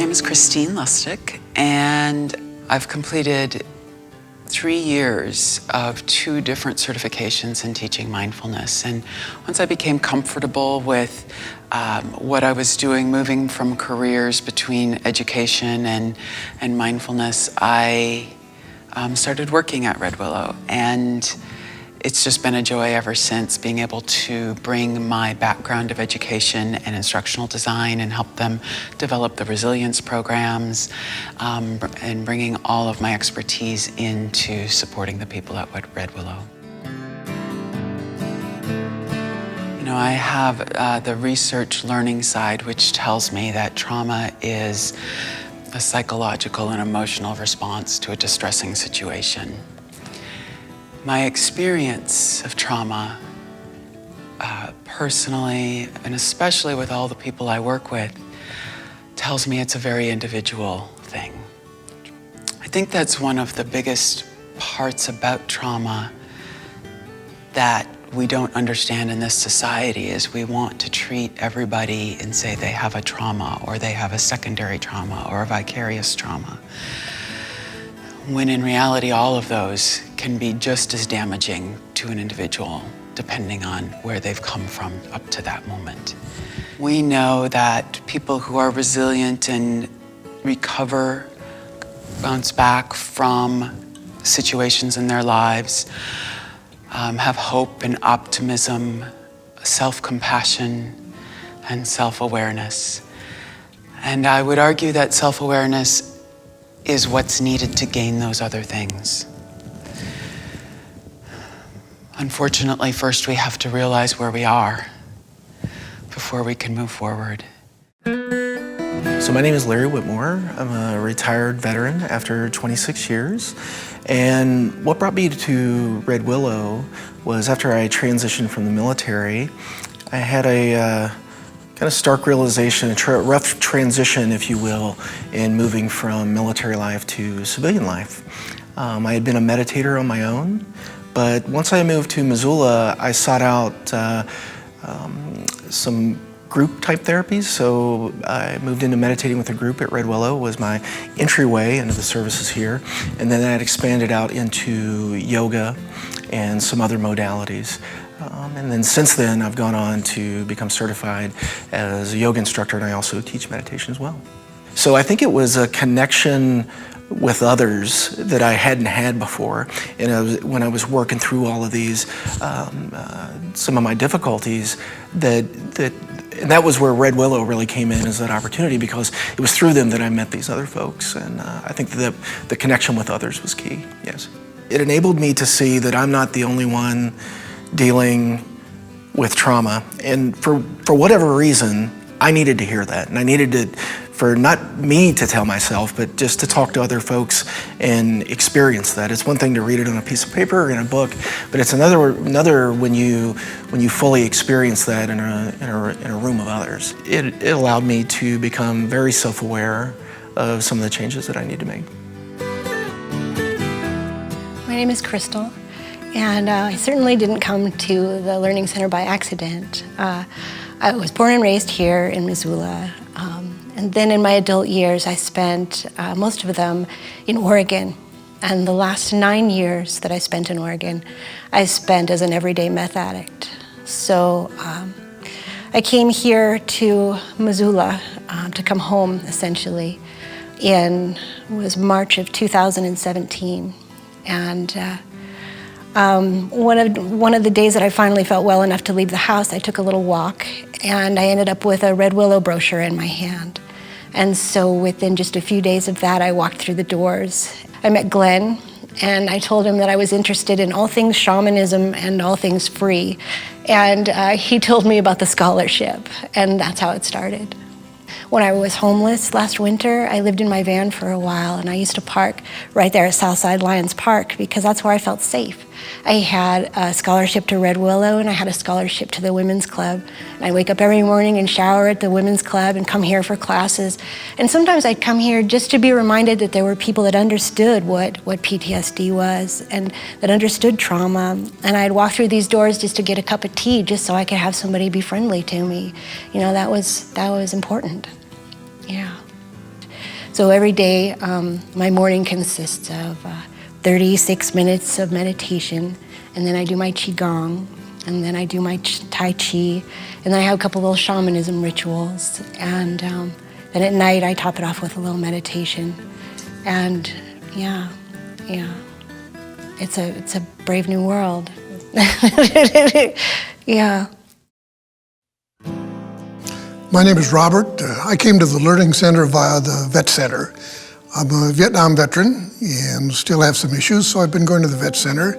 name is Lustik, and I've completed 3 years of 2 different certifications in teaching mindfulness. And once I became comfortable with what I was doing, moving from careers between education and mindfulness, I started working at Red Willow. And it's just been a joy ever since, being able to bring my background of education and instructional design and help them develop the resilience programs, and bringing all of my expertise into supporting the people at Red Willow. You know, I have the research learning side, which tells me that trauma is a psychological and emotional response to a distressing situation. My experience of trauma, personally, and especially with all the people I work with, tells me it's a very individual thing. I think that's one of the biggest parts about trauma that we don't understand in this society, is we want to treat everybody and say they have a trauma, or they have a secondary trauma, or a vicarious trauma, when in reality all of those can be just as damaging to an individual, depending on where they've come from up to that moment. We know that people who are resilient and recover, bounce back from situations in their lives, have hope and optimism, self-compassion, and self-awareness. And I would argue that self-awareness is what's needed to gain those other things. Unfortunately, first we have to realize where we are before we can move forward. So my name is Larry Whitmore. I'm a retired veteran after 26 years. And what brought me to Red Willow was, after I transitioned from the military, I had a kind of stark realization, a rough transition, if you will, in moving from military life to civilian life. I had been a meditator on my own, but once I moved to Missoula, I sought out some group-type therapies. So I moved into meditating with a group at Red Willow, was my entryway into the services here, and then that expanded out into yoga and some other modalities. And then since then, I've gone on to become certified as a yoga instructor, and I also teach meditation as well. So I think it was a connection with others that I hadn't had before. And when I was working through all of these, some of my difficulties, and that was where Red Willow really came in as that opportunity, because it was through them that I met these other folks. And I think that the connection with others was key, yes. It enabled me to see that I'm not the only one dealing with trauma. And for whatever reason, I needed to hear that. And I needed to, for not me to tell myself, but just to talk to other folks and experience that. It's one thing to read it on a piece of paper or in a book, but it's another when you fully experience that in a room of others. It allowed me to become very self-aware of some of the changes that I need to make. My name is Krystal. And I certainly didn't come to the Learning Center by accident. I was born and raised here in Missoula. And then in my adult years, I spent most of them in Oregon. And the last 9 years that I spent in Oregon, I spent as an everyday meth addict. So I came here to Missoula to come home, essentially, was March of 2017. And one of the days that I finally felt well enough to leave the house, I took a little walk, and I ended up with a Red Willow brochure in my hand. And so within just a few days of that, I walked through the doors. I met Glenn, and I told him that I was interested in all things shamanism and all things free. And he told me about the scholarship, and that's how it started. When I was homeless last winter, I lived in my van for a while, and I used to park right there at Southside Lions Park because that's where I felt safe. I had a scholarship to Red Willow, and I had a scholarship to the Women's Club. And I wake up every morning and shower at the Women's Club and come here for classes. And sometimes I'd come here just to be reminded that there were people that understood what PTSD was and that understood trauma. And I'd walk through these doors just to get a cup of tea, just so I could have somebody be friendly to me. You know, that was important. Yeah. So every day, my morning consists of 36 minutes of meditation, and then I do my Qigong, and then I do my Tai Chi, and then I have a couple little shamanism rituals, and then at night I top it off with a little meditation. And yeah, it's a brave new world. Yeah. My name is Robert. I came to the Learning Center via the Vet Center. I'm a Vietnam veteran and still have some issues, so I've been going to the Vet Center.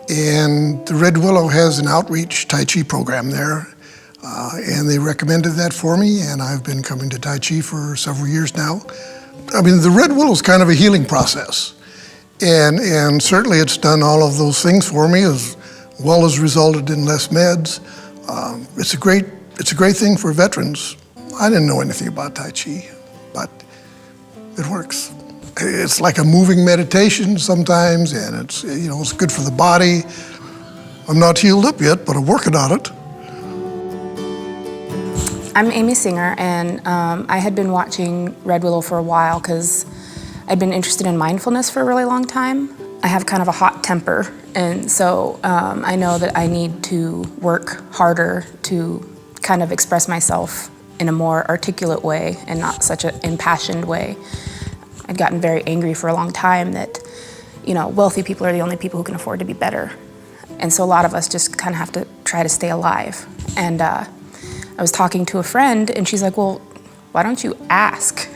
And the Red Willow has an outreach Tai Chi program there, and they recommended that for me, and I've been coming to Tai Chi for several years now. I mean, the Red Willow is kind of a healing process, and certainly it's done all of those things for me, as well as resulted in less meds. It's a great thing for veterans. I didn't know anything about Tai Chi, but it works. It's like a moving meditation sometimes, and it's good for the body. I'm not healed up yet, but I'm working on it. I'm Amy Singer, and I had been watching Red Willow for a while because I'd been interested in mindfulness for a really long time. I have kind of a hot temper, and so I know that I need to work harder to kind of express myself in a more articulate way and not such an impassioned way. I'd gotten very angry for a long time that, wealthy people are the only people who can afford to be better. And so a lot of us just kind of have to try to stay alive. And I was talking to a friend, and she's like, well, why don't you ask?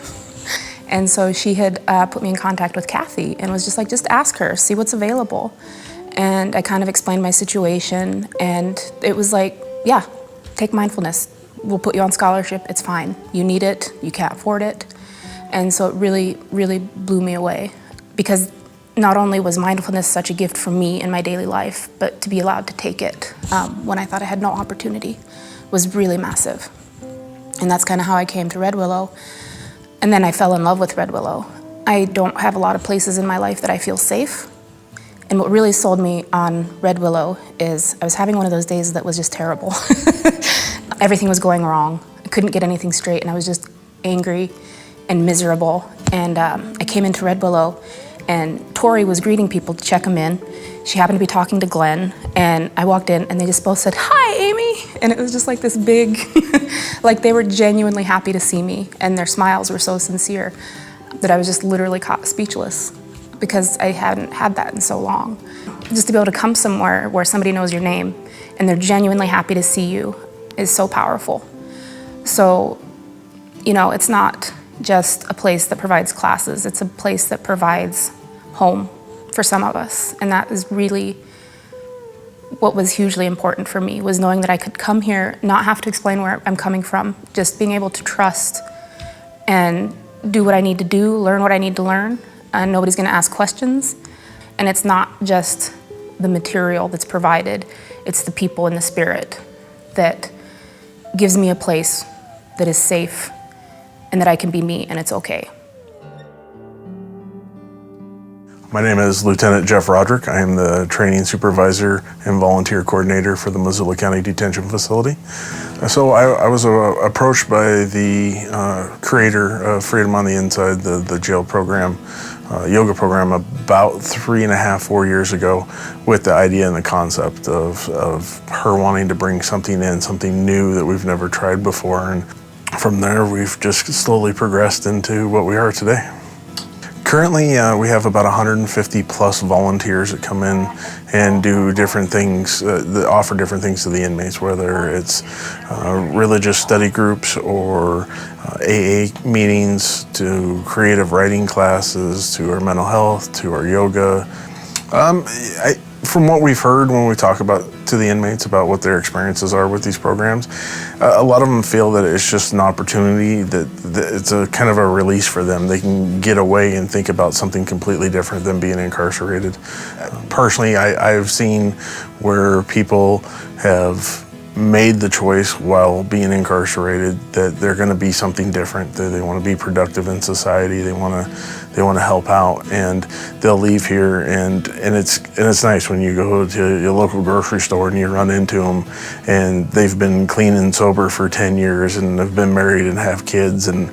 And so she had put me in contact with Kathy and was just like, just ask her, see what's available. And I kind of explained my situation, and it was like, yeah, take mindfulness. We'll put you on scholarship, it's fine. You need it, you can't afford it. And so it really, really blew me away, because not only was mindfulness such a gift for me in my daily life, but to be allowed to take it when I thought I had no opportunity was really massive. And that's kind of how I came to Red Willow. And then I fell in love with Red Willow. I don't have a lot of places in my life that I feel safe. And what really sold me on Red Willow is I was having one of those days that was just terrible. Everything was going wrong. I couldn't get anything straight, and I was just angry and miserable. And I came into Red Willow, and Tori was greeting people to check them in. She happened to be talking to Glenn, and I walked in, and they just both said, "Hi, Amy." And it was just like this big, like they were genuinely happy to see me, and their smiles were so sincere that I was just literally caught speechless, because I hadn't had that in so long. Just to be able to come somewhere where somebody knows your name and they're genuinely happy to see you is so powerful. So, it's not just a place that provides classes, it's a place that provides home for some of us. And that is really what was hugely important for me, was knowing that I could come here, not have to explain where I'm coming from, just being able to trust and do what I need to do, learn what I need to learn. And nobody's gonna ask questions. And it's not just the material that's provided, it's the people and the spirit that gives me a place that is safe and that I can be me and it's okay. My name is Lieutenant Jeff Roderick. I am the training supervisor and volunteer coordinator for the Missoula County Detention Facility. So I was approached by the creator of Freedom on the Inside, the jail program, yoga program, about 3.5, 4 years ago, with the idea and the concept of her wanting to bring something in, something new that we've never tried before. And from there, we've just slowly progressed into what we are today. Currently, we have about 150 plus volunteers that come in and do different things, that offer different things to the inmates, whether it's religious study groups or AA meetings, to creative writing classes, to our mental health, to our yoga. From what we've heard when we talk to the inmates about what their experiences are with these programs, a lot of them feel that it's just an opportunity, that it's a kind of a release for them. They can get away and think about something completely different than being incarcerated. Personally, I've seen where people have made the choice while being incarcerated that they're going to be something different, that they want to be productive in society, they want to help out, and they'll leave here, and it's nice when you go to your local grocery store and you run into them and they've been clean and sober for 10 years and have been married and have kids, and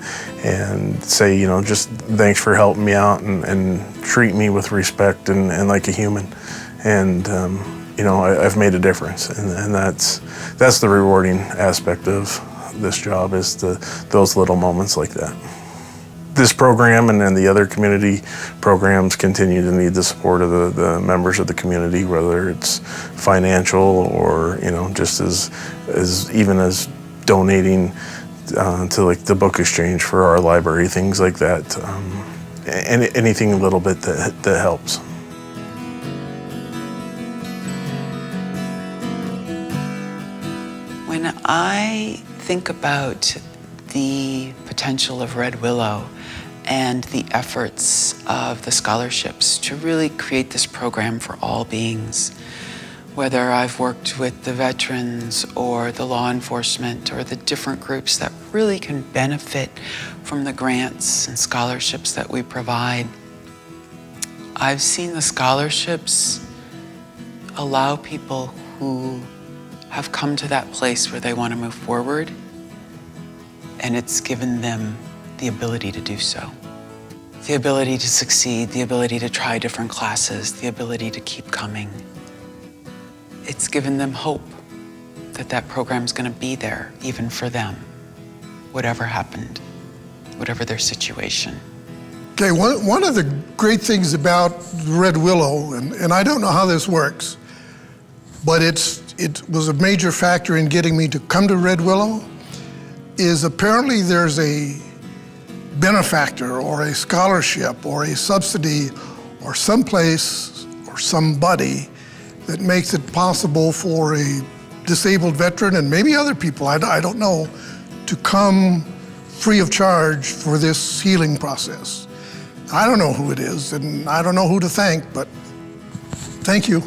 and say, just thanks for helping me out and treat me with respect and like a human. And, I've made a difference. And that's the rewarding aspect of this job, is those little moments like that. This program and then the other community programs continue to need the support of the members of the community, whether it's financial or, just as even as donating to like the book exchange for our library, things like that. Anything a little bit that helps. When I think about the potential of Red Willow and the efforts of the scholarships to really create this program for all beings, whether I've worked with the veterans or the law enforcement or the different groups that really can benefit from the grants and scholarships that we provide, I've seen the scholarships allow people who have come to that place where they want to move forward, and it's given them the ability to do so. The ability to succeed, the ability to try different classes, the ability to keep coming. It's given them hope that that program's going to be there even for them, whatever happened, whatever their situation. Okay, one of the great things about Red Willow, and I don't know how this works, but it was a major factor in getting me to come to Red Willow, is apparently there's a benefactor or a scholarship or a subsidy or someplace or somebody that makes it possible for a disabled veteran and maybe other people, I don't know, to come free of charge for this healing process. I don't know who it is, and I don't know who to thank, but thank you.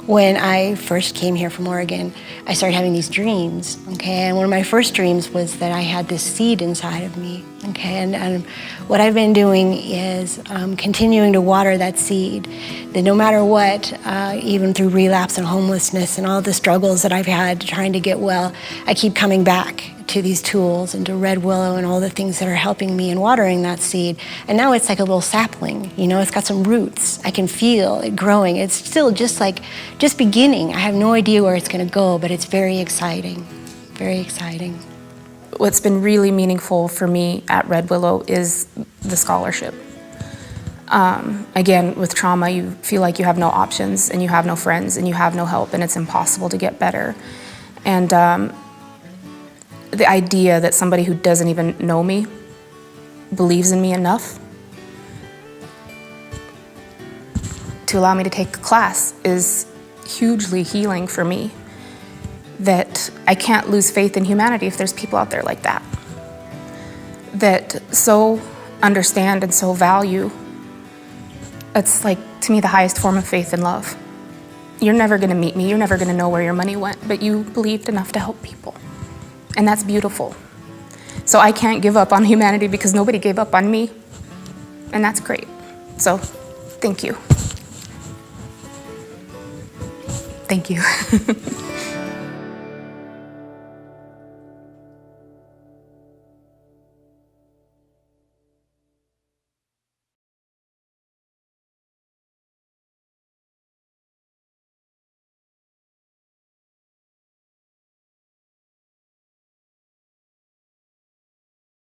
When I first came here from Oregon, I started having these dreams, okay? And one of my first dreams was that I had this seed inside of me, okay? And what I've been doing is continuing to water that seed, that no matter what, even through relapse and homelessness and all the struggles that I've had trying to get well, I keep coming back to these tools and to Red Willow and all the things that are helping me in watering that seed. And now it's like a little sapling, it's got some roots. I can feel it growing. It's still just beginning. I have no idea where it's gonna go, but it's very exciting, very exciting. What's been really meaningful for me at Red Willow is the scholarship. Again, with trauma, you feel like you have no options and you have no friends and you have no help and it's impossible to get better. And the idea that somebody who doesn't even know me believes in me enough to allow me to take a class is hugely healing for me. That I can't lose faith in humanity if there's people out there like that. That so understand and so value. It's like, to me, the highest form of faith and love. You're never gonna meet me, you're never gonna know where your money went, but you believed enough to help people. And that's beautiful. So I can't give up on humanity because nobody gave up on me. And that's great. So, thank you. Thank you.